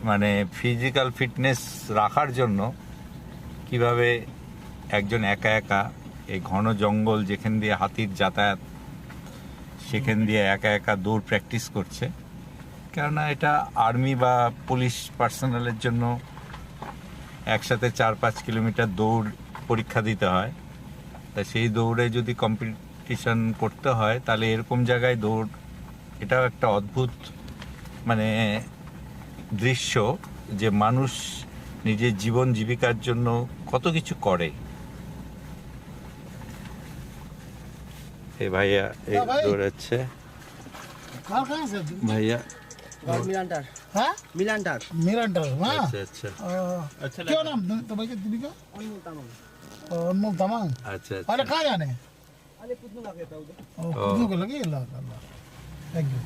মানে physical fitness রাখার জন্য কিভাবে একজন একা একা এই ঘন জঙ্গল যেখান দিয়ে হাতির যাতায়াত সেখান দিয়ে একা একা দৌড় প্র্যাকটিস করছে। কেননা এটা আর্মি বা পুলিশ পার্সোনালের জন্য একসাথে 4-5 কিলোমিটার দৌড় পরীক্ষা দিতে হয়। তা সেই দৌড়ে যদি কম্পিটিশন করতে হয় তাহলে এরকম জায়গায় দৌড়, এটাও একটা অদ্ভুত মানে দৃশ্য যে মানুষ নিজের জীবন জীবিকার জন্য কত কিছু করে। এই ভাইয়া এই দৌড়াচ্ছে ভাইয়া मिलांटार हाँ मिलांटार मिरांडर हाँ अच्छा अच्छा क्या नाम तुम्हारे के दीदी का अनमोल तामाङ अनमोल तामाङ अच्छा अरे कहाँ जाने अहिले कुद्नु लाग्यो त उधर कुद्नु को लगी अल्लाह अल्लाह थैंक यू